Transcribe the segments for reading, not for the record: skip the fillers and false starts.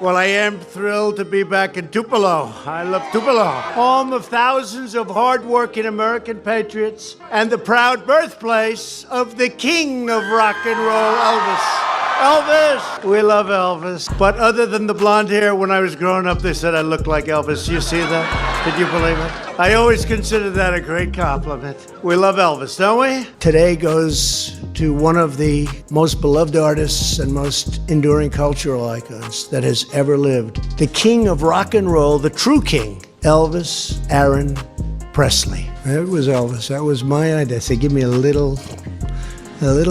Well, I am thrilled to be back in Tupelo. I love Tupelo, home of thousands of hard-working American patriots and the proud birthplace of the king of rock and roll, Elvis. Elvis! We love Elvis. But other than the blonde hair, when I was growing up, they said I looked like Elvis. You see that? Did you believe it? I always considered that a great compliment. We love Elvis, don't we? Today goes to one of the most beloved artists and most enduring cultural icons that has ever lived. The king of rock and roll, the true king, Elvis Aaron Presley. That was Elvis. That was my idea. So give me a little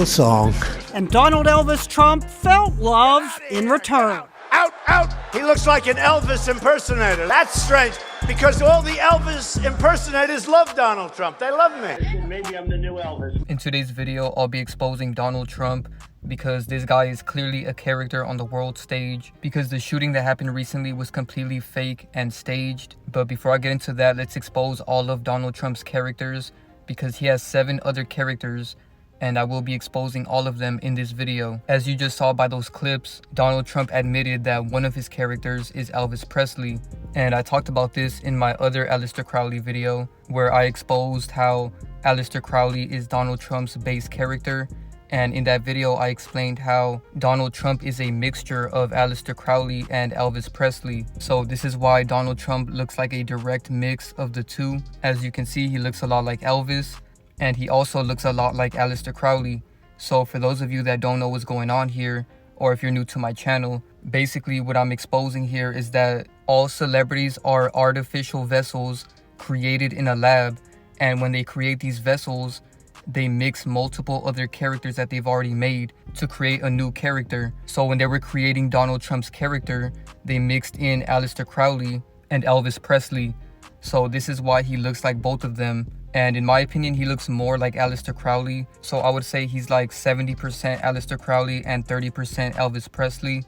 song. And Donald Elvis Trump felt love in return. Out! He looks like an Elvis impersonator. That's strange, because all the Elvis impersonators love Donald Trump. They love me. Maybe I'm the new Elvis. In today's video, I'll be exposing Donald Trump because this guy is clearly a character on the world stage, because the shooting that happened recently was completely fake and staged. But before I get into that, let's expose all of Donald Trump's characters, because he has 7 other characters, and I will be exposing all of them in this video. As you just saw by those clips, Donald Trump admitted that one of his characters is Elvis Presley. And I talked about this in my other Aleister Crowley video, where I exposed how Aleister Crowley is Donald Trump's base character. And in that video, I explained how Donald Trump is a mixture of Aleister Crowley and Elvis Presley. So this is why Donald Trump looks like a direct mix of the two. As you can see, he looks a lot like Elvis, and he also looks a lot like Aleister Crowley. So for those of you that don't know what's going on here, or if you're new to my channel, basically what I'm exposing here is that all celebrities are artificial vessels created in a lab. And when they create these vessels, they mix multiple other characters that they've already made to create a new character. So when they were creating Donald Trump's character, they mixed in Aleister Crowley and Elvis Presley. So this is why he looks like both of them. And in my opinion, he looks more like Aleister Crowley. So I would say he's like 70% Aleister Crowley and 30% Elvis Presley.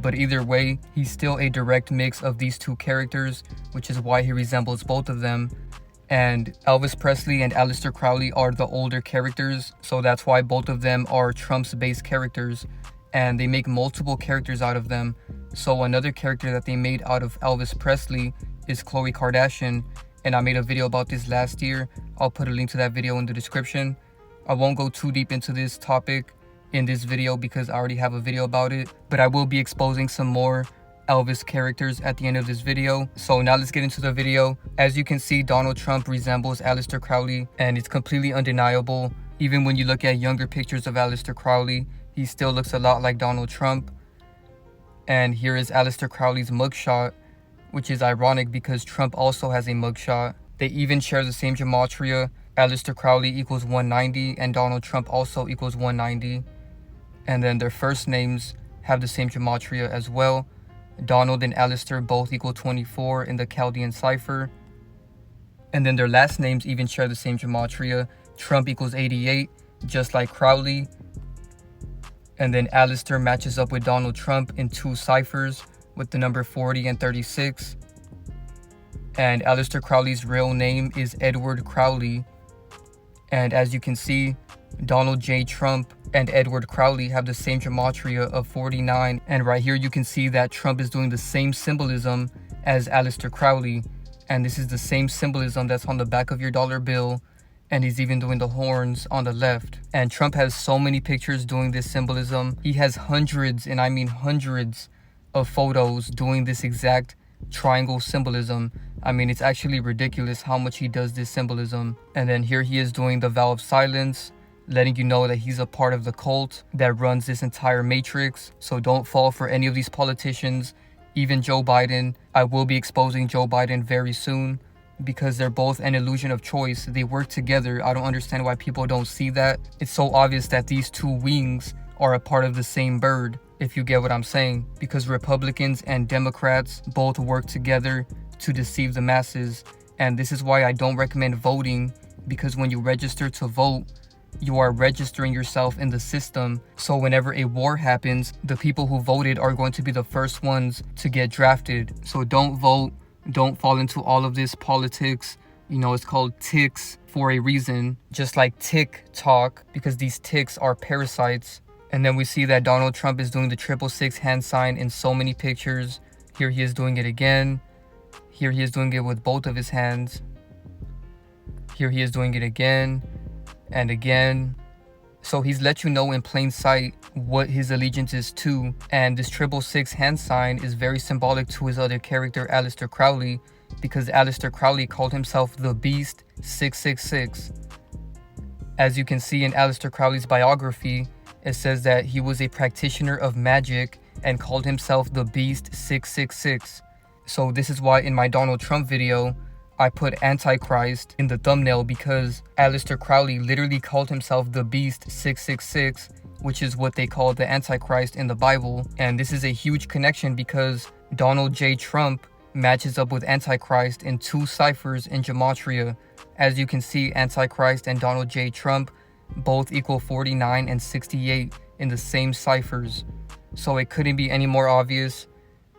But either way, he's still a direct mix of these two characters, which is why he resembles both of them. And Elvis Presley and Aleister Crowley are the older characters, so that's why both of them are Trump's base characters, and they make multiple characters out of them. So another character that they made out of Elvis Presley is Khloe Kardashian, and I made a video about this last year. I'll put a link to that video in the description. I won't go too deep into this topic in this video because I already have a video about it, but I will be exposing some more Elvis characters at the end of this video. So now let's get into the video. As you can see, Donald Trump resembles Aleister Crowley, and it's completely undeniable. Even when you look at younger pictures of Aleister Crowley, he still looks a lot like Donald Trump. And here is Aleister Crowley's mugshot, which is ironic because Trump also has a mugshot. They even share the same gematria. Aleister Crowley equals 190 and Donald Trump also equals 190. And then their first names have the same gematria as well. Donald and Aleister both equal 24 in the Chaldean cipher. And then their last names even share the same gematria. Trump equals 88, just like Crowley. And then Aleister matches up with Donald Trump in 2 ciphers with the number 40 and 36. And Aleister Crowley's real name is Edward Crowley. And as you can see, Donald J. Trump and Edward Crowley have the same gematria of 49. And right here you can see that Trump is doing the same symbolism as Aleister Crowley. And this is the same symbolism that's on the back of your dollar bill. And he's even doing the horns on the left. And Trump has so many pictures doing this symbolism. He has hundreds, and I mean hundreds, of photos doing this exact triangle symbolism. I mean, it's actually ridiculous how much he does this symbolism. And then here he is doing the vow of silence, letting you know that he's a part of the cult that runs this entire matrix. So don't fall for any of these politicians, even Joe Biden. I will be exposing Joe Biden very soon because they're both an illusion of choice. They work together. I don't understand why people don't see that. It's so obvious that these two wings are a part of the same bird, if you get what I'm saying, because Republicans and Democrats both work together to deceive the masses. And this is why I don't recommend voting, because when you register to vote, you are registering yourself in the system. So whenever a war happens, the people who voted are going to be the first ones to get drafted. So don't vote, don't fall into all of this politics. You know, it's called ticks for a reason, just like TikTok, because these ticks are parasites. And then we see that Donald Trump is doing the 666 hand sign in so many pictures. Here he is doing it again. Here he is doing it with both of his hands. Here he is doing it again and again. So he's let you know in plain sight what his allegiance is to. And this 666 hand sign is very symbolic to his other character, Aleister Crowley, because Aleister Crowley called himself the Beast 666. As you can see in Aleister Crowley's biography, it says that he was a practitioner of magic and called himself the Beast 666. So this is why in my Donald Trump video, I put Antichrist in the thumbnail, because Aleister Crowley literally called himself the Beast 666, which is what they call the Antichrist in the Bible. And this is a huge connection because Donald J. Trump matches up with Antichrist in 2 ciphers in Gematria. As you can see, Antichrist and Donald J. Trump both equal 49 and 68 in the same ciphers. So it couldn't be any more obvious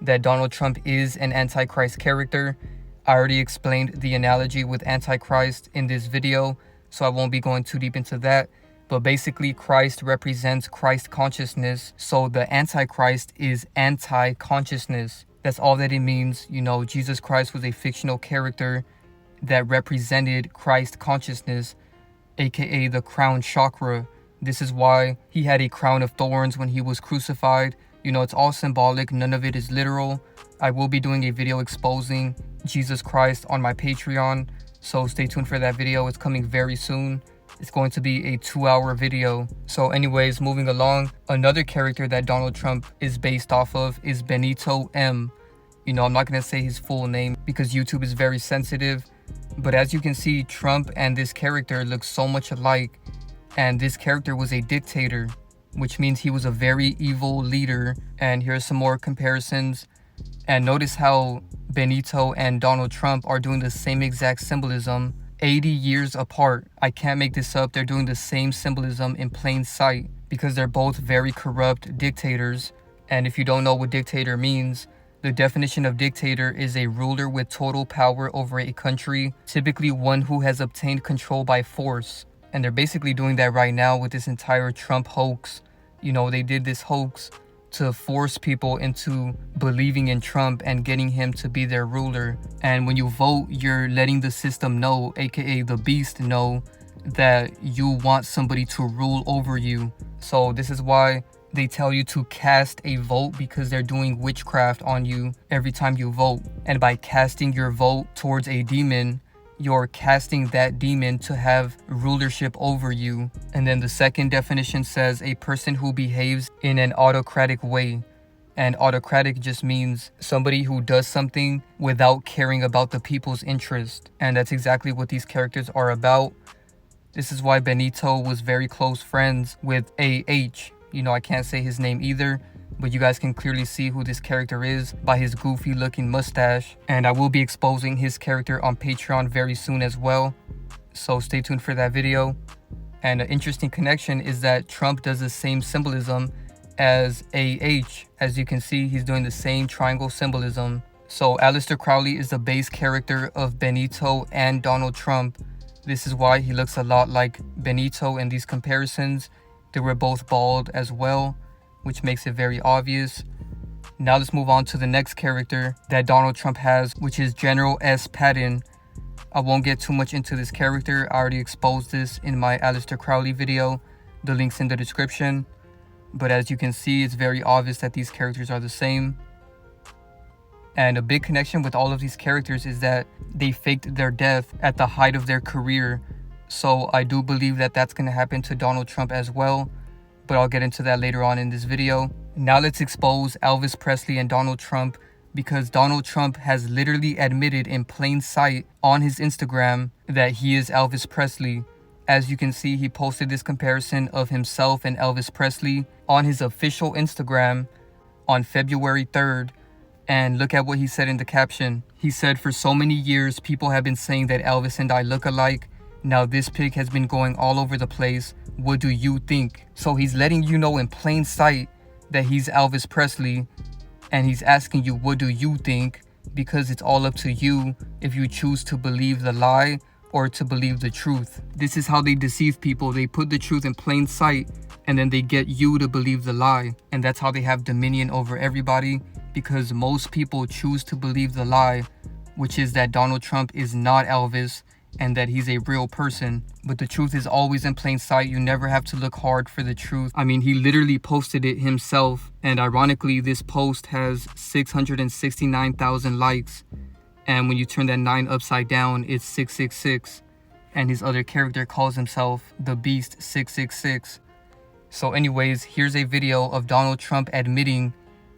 that Donald Trump is an Antichrist character. I already explained the analogy with Antichrist in this video, so I won't be going too deep into that. But basically, Christ represents Christ consciousness, so the Antichrist is anti-consciousness. That's all that it means. You know, Jesus Christ was a fictional character that represented Christ consciousness, aka the crown chakra. This is why he had a crown of thorns when he was crucified. You know, it's all symbolic, none of it is literal. I will be doing a video exposing Jesus Christ on my Patreon, so stay tuned for that video. It's coming very soon. It's going to be a 2-hour video. So anyways, moving along, another character that Donald Trump is based off of is Benito M. You know, I'm not going to say his full name because YouTube is very sensitive, but as you can see, Trump and this character look so much alike, and this character was a dictator, which means he was a very evil leader. And here's some more comparisons. And notice how Benito and Donald Trump are doing the same exact symbolism 80 years apart. I can't make this up. They're doing the same symbolism in plain sight because they're both very corrupt dictators. And if you don't know what dictator means, the definition of dictator is a ruler with total power over a country, typically one who has obtained control by force. And they're basically doing that right now with this entire Trump hoax. You know, they did this hoax to force people into believing in Trump and getting him to be their ruler. And when you vote, you're letting the system know, aka the beast, know that you want somebody to rule over you. So this is why they tell you to cast a vote, because they're doing witchcraft on you every time you vote. And by casting your vote towards a demon, you're casting that demon to have rulership over you. And then the second definition says a person who behaves in an autocratic way. And autocratic just means somebody who does something without caring about the people's interest. And that's exactly what these characters are about. This is why Benito was very close friends with AH. You know, I can't say his name either, but you guys can clearly see who this character is by his goofy looking mustache. And I will be exposing his character on Patreon very soon as well, so stay tuned for that video. And an interesting connection is that Trump does the same symbolism as AH. As you can see, he's doing the same triangle symbolism. So Aleister Crowley is the base character of Benito and Donald Trump. This is why he looks a lot like Benito in these comparisons. They were both bald as well, which makes it very obvious. Now let's move on to the next character that Donald Trump has, which is General S. Patton. I won't get too much into this character. I already exposed this in my Aleister Crowley video. The link's in the description. But as you can see, it's very obvious that these characters are the same. And a big connection with all of these characters is that they faked their death at the height of their career. So I do believe that that's going to happen to Donald Trump as well, but I'll get into that later on in this video. Now let's expose Elvis Presley and Donald Trump, because Donald Trump has literally admitted in plain sight on his Instagram that he is Elvis Presley. As you can see, he posted this comparison of himself and Elvis Presley on his official Instagram on February 3rd. And look at what he said in the caption. He said, "For so many years, people have been saying that Elvis and I look alike. Now this pic has been going all over the place. What do you think?" So he's letting you know in plain sight that he's Elvis Presley, and he's asking you, what do you think? Because it's all up to you if you choose to believe the lie or to believe the truth. This is how they deceive people. They put the truth in plain sight, and then they get you to believe the lie. And that's how they have dominion over everybody, because most people choose to believe the lie, which is that Donald Trump is not Elvis and that he's a real person. But the truth is always in plain sight. You never have to look hard for the truth. I mean, he literally posted it himself, and ironically, this post has 669,000 likes. And when you turn that 9 upside down, it's 666. And his other character calls himself the Beast 666. So anyways, here's a video of Donald Trump admitting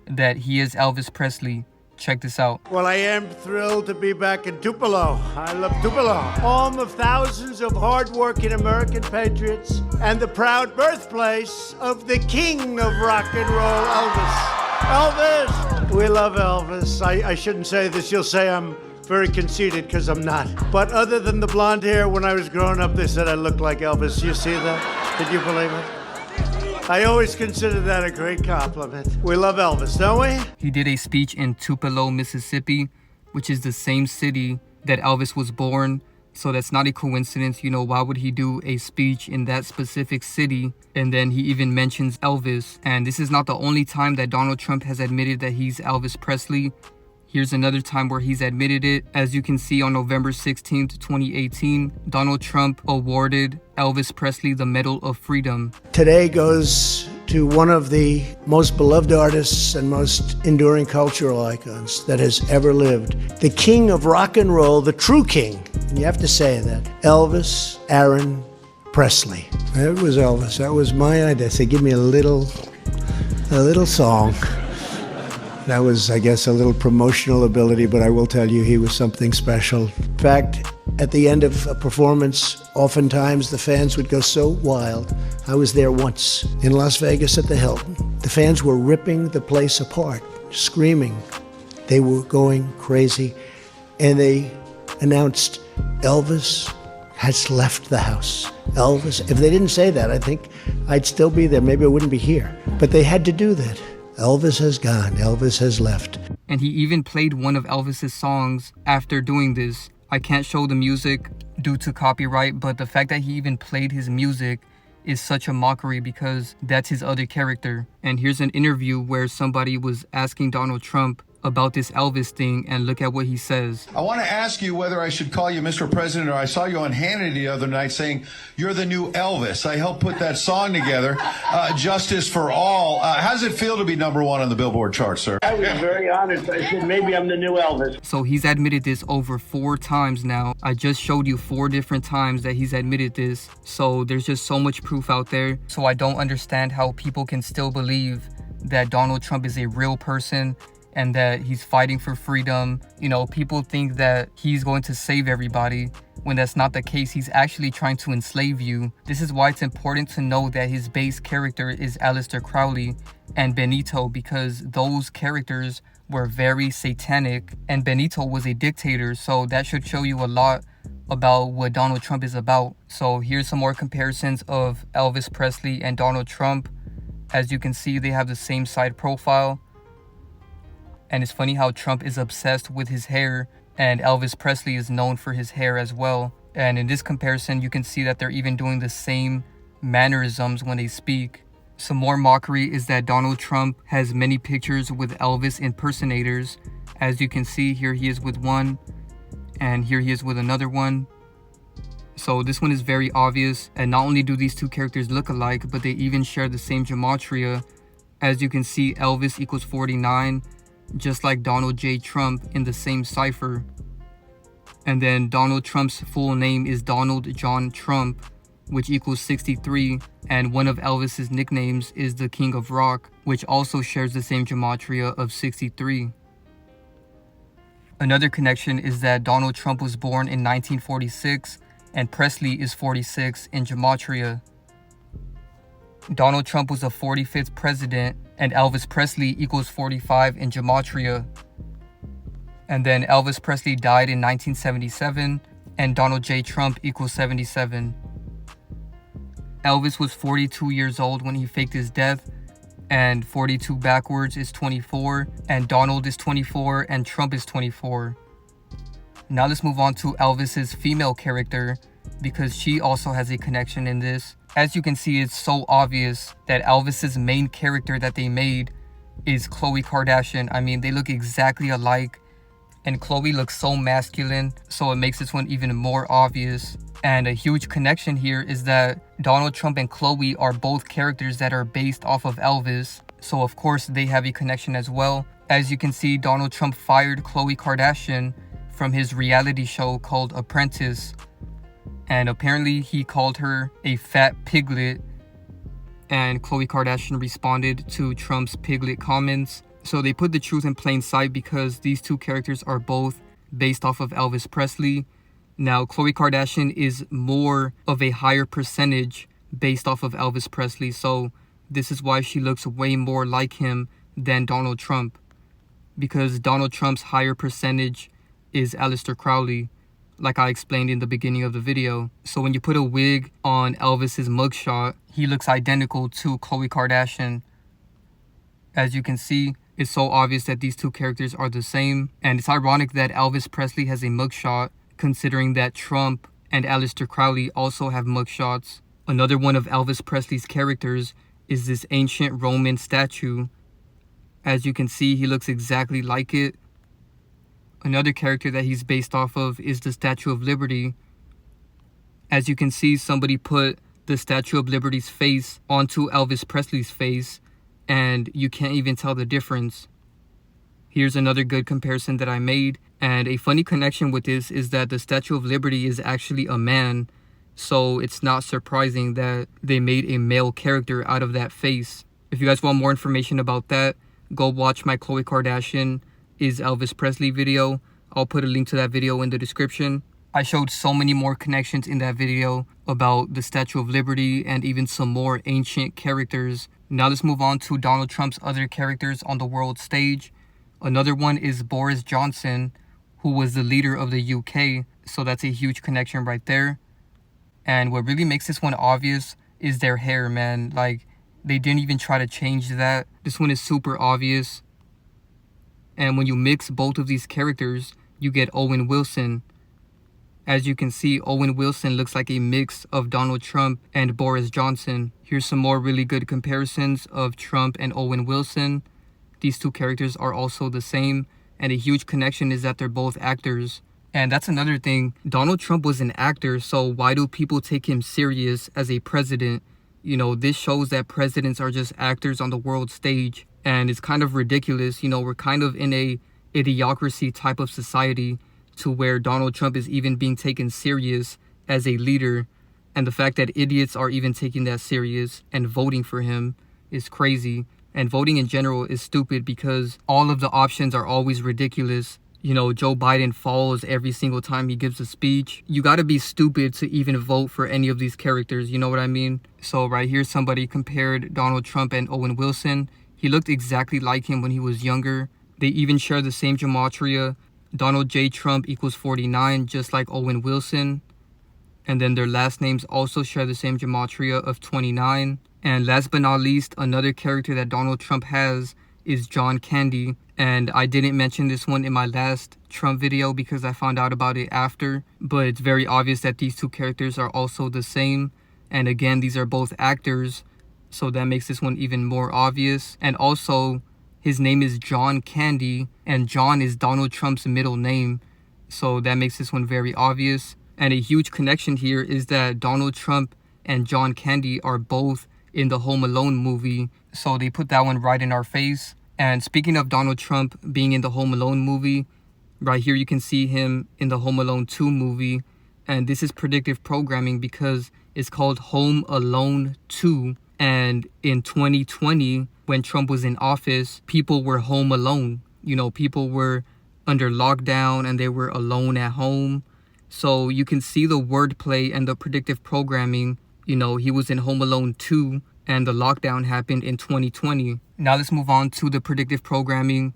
that he is Elvis Presley. Check this out. Well, I am thrilled to be back in Tupelo. I love Tupelo, home of thousands of hardworking American patriots and the proud birthplace of the king of rock and roll, Elvis. Elvis! We love Elvis. I shouldn't say this. You'll say I'm very conceited, because I'm not. But other than the blonde hair, when I was growing up, they said I looked like Elvis. You see that? Did you believe it? I always consider that a great compliment. We love Elvis, don't we? He did a speech in Tupelo, Mississippi, which is the same city that Elvis was born. So that's not a coincidence. You know, why would he do a speech in that specific city? And then he even mentions Elvis. And this is not the only time that Donald Trump has admitted that he's Elvis Presley. Here's another time where he's admitted it. As you can see, on November 16th, 2018, Donald Trump awarded Elvis Presley the Medal of Freedom. Today goes to one of the most beloved artists and most enduring cultural icons that has ever lived. The king of rock and roll, the true king. And you have to say that. Elvis Aaron Presley. That was Elvis. That was my idea. Say, give me a little song. That was, I guess, a little promotional ability, but I will tell you, he was something special. In fact, at the end of a performance, oftentimes the fans would go so wild. I was there once in Las Vegas at the Hilton. The fans were ripping the place apart, screaming. They were going crazy. And they announced, Elvis has left the house. Elvis, if they didn't say that, I think I'd still be there. Maybe I wouldn't be here. But they had to do that. Elvis has gone. Elvis has left. And he even played one of Elvis's songs after doing this. I can't show the music due to copyright, but the fact that he even played his music is such a mockery, because that's his other character. And here's an interview where somebody was asking Donald Trump about this Elvis thing, and look at what he says. I want to ask you whether I should call you Mr. President, or I saw you on Hannity the other night saying you're the new Elvis. I helped put that song together, Justice for All. How does it feel to be #1 on the Billboard chart, sir? I was very honored. I said maybe I'm the new Elvis. So he's admitted this over 4 times now. I just showed you 4 different times that he's admitted this. So there's just so much proof out there. So I don't understand how people can still believe that Donald Trump is a real person and that he's fighting for freedom. You know, people think that he's going to save everybody, when that's not the case. He's actually trying to enslave you. This is why it's important to know that his base character is Aleister Crowley and Benito, because those characters were very satanic, and Benito was a dictator. So that should show you a lot about what Donald Trump is about. So here's some more comparisons of Elvis Presley and Donald Trump. As you can see, they have the same side profile. And it's funny how Trump is obsessed with his hair, and Elvis Presley is known for his hair as well. And in this comparison, you can see that they're even doing the same mannerisms when they speak. Some more mockery is that Donald Trump has many pictures with Elvis impersonators. As you can see, here he is with one, and here he is with another one. So this one is very obvious, and not only do these 2 characters look alike, but they even share the same gematria. As you can see, Elvis equals 49, just like Donald J. Trump in the same cipher. And then Donald Trump's full name is Donald John Trump, which equals 63. And one of Elvis's nicknames is the King of Rock, which also shares the same gematria of 63. Another connection is that Donald Trump was born in 1946 and Presley is 46 in gematria. Donald Trump was the 45th president, and Elvis Presley equals 45 in gematria. And then Elvis Presley died in 1977, and Donald J. Trump equals 77. Elvis was 42 years old when he faked his death, and 42 backwards is 24, and Donald is 24, and Trump is 24. Now let's move on to Elvis's female character, because she also has a connection in this. As you can see, it's so obvious that Elvis's main character that they made is Khloe Kardashian. I mean, they look exactly alike, and Khloe looks so masculine, so it makes this one even more obvious. And a huge connection here is that Donald Trump and Khloe are both characters that are based off of Elvis, so of course they have a connection as well. As you can see, Donald Trump fired Khloe Kardashian from his reality show called Apprentice, and apparently he called her a fat piglet, and Khloe Kardashian responded to Trump's piglet comments. So they put the truth in plain sight because these two characters are both based off of Elvis Presley. Now, Khloe Kardashian is more of a higher percentage based off of Elvis Presley, so this is why she looks way more like him than Donald Trump, because Donald Trump's higher percentage is Aleister Crowley, like I explained in the beginning of the video. So when you put a wig on Elvis's mugshot, he looks identical to Khloe Kardashian. As you can see, it's so obvious that these two characters are the same, and it's ironic that Elvis Presley has a mugshot, considering that Trump and Aleister Crowley also have mugshots. Another one of Elvis Presley's characters is this ancient Roman statue. As you can see, he looks exactly like it. Another character that he's based off of is the Statue of Liberty. As you can see, somebody put the Statue of Liberty's face onto Elvis Presley's face, and you can't even tell the difference. Here's another good comparison that I made, and a funny connection with this is that the Statue of Liberty is actually a man, so it's not surprising that they made a male character out of that face. If you guys want more information about that, go watch my Khloe Kardashian is Elvis Presley video. I'll put a link to that video in the description. I showed so many more connections in that video about the Statue of Liberty and even some more ancient characters. Now let's move on to Donald Trump's other characters on the world stage. Another one is Boris Johnson, who was the leader of the UK, so that's a huge connection right there. And what really makes this one obvious is their hair, man. Like, they didn't even try to change that. This one is super obvious. And when you mix both of these characters, you get Owen Wilson. As you can see, Owen Wilson looks like a mix of Donald Trump and Boris Johnson. Here's some more really good comparisons of Trump and Owen Wilson. These two characters are also the same, and a huge connection is that they're both actors. And that's another thing. Donald Trump was an actor, so why do people take him serious as a president? You know, this shows that presidents are just actors on the world stage. And it's kind of ridiculous. You know, we're kind of in a idiocracy type of society to where Donald Trump is even being taken serious as a leader. And the fact that idiots are even taking that serious and voting for him is crazy. And voting in general is stupid because all of the options are always ridiculous. You know, Joe Biden falls every single time he gives a speech. You gotta be stupid to even vote for any of these characters, you know what I mean? So right here, somebody compared Donald Trump and Owen Wilson. He looked exactly like him when he was younger. They even share the same gematria. Donald J. Trump equals 49, just like Owen Wilson. And then their last names also share the same gematria of 29. And last but not least, another character that Donald Trump has is John Candy. And I didn't mention this one in my last Trump video because I found out about it after. But it's very obvious that these two characters are also the same. And again, these are both actors, so that makes this one even more obvious. And also, his name is John Candy, and John is Donald Trump's middle name, so that makes this one very obvious. And a huge connection here is that Donald Trump and John Candy are both in the Home Alone movie, so they put that one right in our face. And speaking of Donald Trump being in the Home Alone movie, right here you can see him in the Home Alone 2 movie, and this is predictive programming because it's called Home Alone 2. And in 2020, when Trump was in office, people were home alone. You know, people were under lockdown and they were alone at home. So you can see the wordplay and the predictive programming. You know, he was in Home Alone 2 and the lockdown happened in 2020. Now let's move on to the predictive programming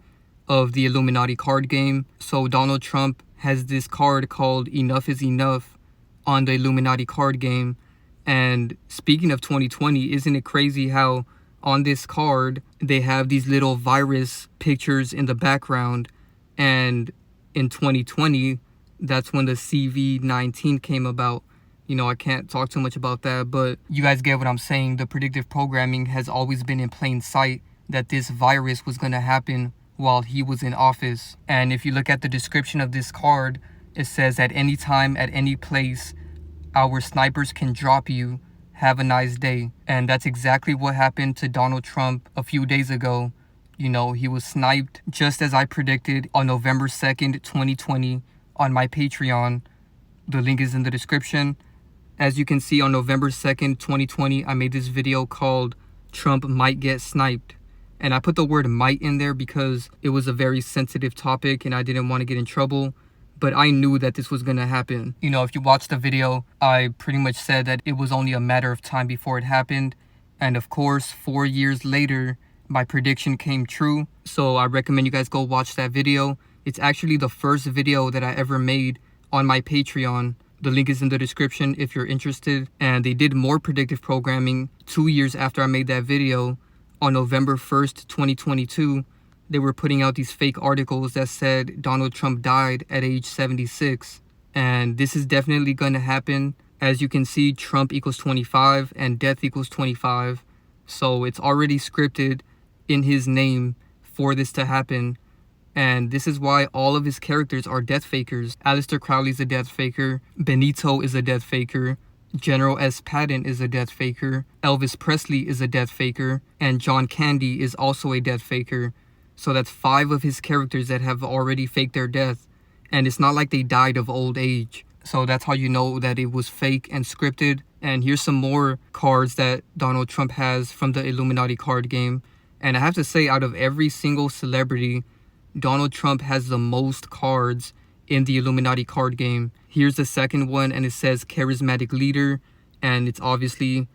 of the Illuminati card game. So Donald Trump has this card called Enough is Enough on the Illuminati card game. And speaking of 2020, isn't it crazy how on this card they have these little virus pictures in the background, and in 2020 that's when the CV-19 came about. You know, I can't talk too much about that, but you guys get what I'm saying. The predictive programming has always been in plain sight that this virus was going to happen while he was in office. And if you look at the description of this card, it says, at any time, at any place, our snipers can drop you. Have a nice day. And that's exactly what happened to Donald Trump a few days ago. You know, he was sniped just as I predicted on November 2nd, 2020 on my Patreon. The link is in the description. As you can see, on November 2nd, 2020, I made this video called Trump Might Get Sniped. And I put the word might in there because it was a very sensitive topic and I didn't want to get in trouble. But I knew that this was going to happen. You know, if you watch the video, I pretty much said that it was only a matter of time before it happened. And of course, 4 years later, my prediction came true. So I recommend you guys go watch that video. It's actually the first video that I ever made on my Patreon. The link is in the description if you're interested. And they did more predictive programming 2 years after I made that video. On November 1st, 2022, they were putting out these fake articles that said Donald Trump died at age 76. And this is definitely going to happen. As you can see, Trump equals 25 and death equals 25. So it's already scripted in his name for this to happen. And this is why all of his characters are death fakers. Aleister Crowley's a death faker. Benito is a death faker. General S. Patton is a death faker. Elvis Presley is a death faker. And John Candy is also a death faker. So that's 5 of his characters that have already faked their death. And it's not like they died of old age. So that's how you know that it was fake and scripted. And here's some more cards that Donald Trump has from the Illuminati card game. And I have to say, out of every single celebrity, Donald Trump has the most cards in the Illuminati card game. Here's the second one, and it says charismatic leader. And it's obviously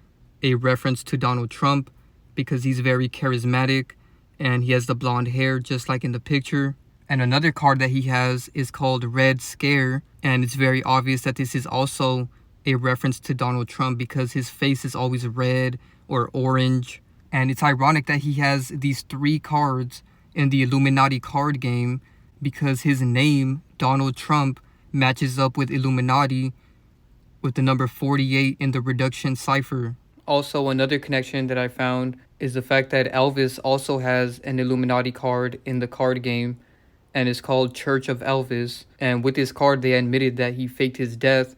a reference to Donald Trump because he's very charismatic. And he has the blonde hair just like in the picture. And another card that he has is called Red Scare. And it's very obvious that this is also a reference to Donald Trump because his face is always red or orange. And it's ironic that he has these 3 cards in the Illuminati card game because his name, Donald Trump, matches up with Illuminati with the number 48 in the reduction cipher. Also, another connection that I found is the fact that Elvis also has an Illuminati card in the card game, and it's called Church of Elvis. And with this card, they admitted that he faked his death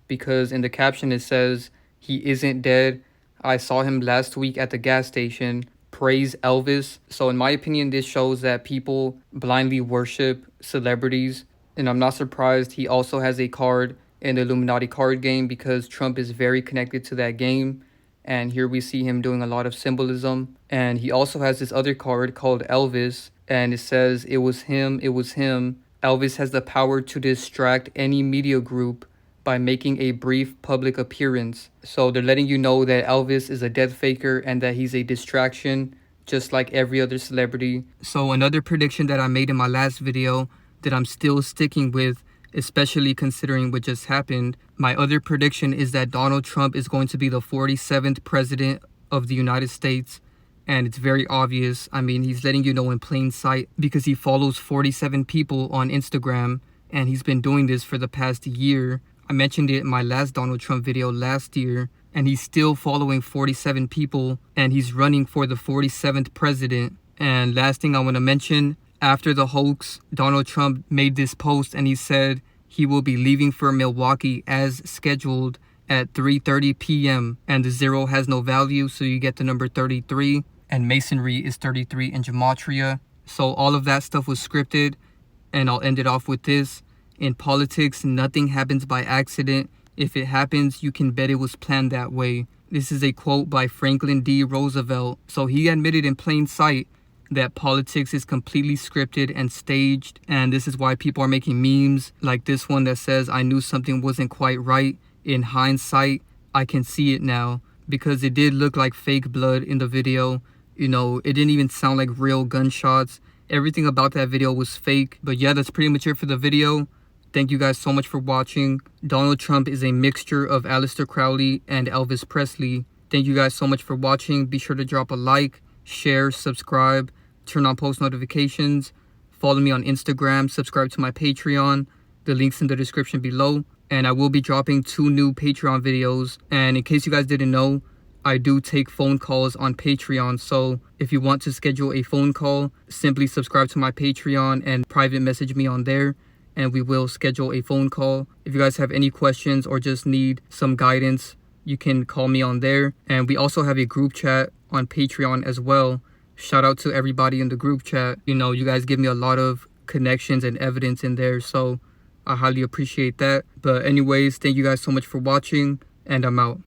because in the caption it says, "He isn't dead. I saw him last week at the gas station. Praise Elvis." So in my opinion, this shows that people blindly worship celebrities. And I'm not surprised he also has a card in the Illuminati card game because Trump is very connected to that game. And here we see him doing a lot of symbolism. And he also has this other card called Elvis. And it says, "It was him, it was him. Elvis has the power to distract any media group by making a brief public appearance." So they're letting you know that Elvis is a death faker and that he's a distraction, just like every other celebrity. So another prediction that I made in my last video that I'm still sticking with, especially considering what just happened. My other prediction is that Donald Trump is going to be the 47th president of the United States. And it's very obvious. I mean, he's letting you know in plain sight because he follows 47 people on Instagram. And he's been doing this for the past year. I mentioned it in my last Donald Trump video last year. And he's still following 47 people. And he's running for the 47th president. And last thing I want to mention, after the hoax, Donald Trump made this post and he said he will be leaving for Milwaukee as scheduled at 3:30 p.m. And the 0 has no value, so you get the number 33. And masonry is 33 in gematria. So all of that stuff was scripted. And I'll end it off with this. In politics, nothing happens by accident. If it happens, you can bet it was planned that way. This is a quote by Franklin D. Roosevelt. So he admitted in plain sight that politics is completely scripted and staged. And this is why people are making memes like this one that says, "I knew something wasn't quite right. In hindsight, I can see it now." Because it did look like fake blood in the video. You know, it didn't even sound like real gunshots. Everything about that video was fake. But yeah, that's pretty much it for the video. Thank you guys so much for watching. Donald Trump is a mixture of Aleister Crowley and Elvis Presley. Thank you guys so much for watching. Be sure to drop a like, share, subscribe, turn on post notifications, follow me on Instagram, subscribe to my Patreon. The link's in the description below. And I will be dropping 2 new Patreon videos. And in case you guys didn't know, I do take phone calls on Patreon. So if you want to schedule a phone call, simply subscribe to my Patreon and private message me on there, and we will schedule a phone call. If you guys have any questions or just need some guidance, you can call me on there. And we also have a group chat on Patreon as well. Shout out to everybody in the group chat. You know, you guys give me a lot of connections and evidence in there, so I highly appreciate that. But anyways, thank you guys so much for watching, and I'm out.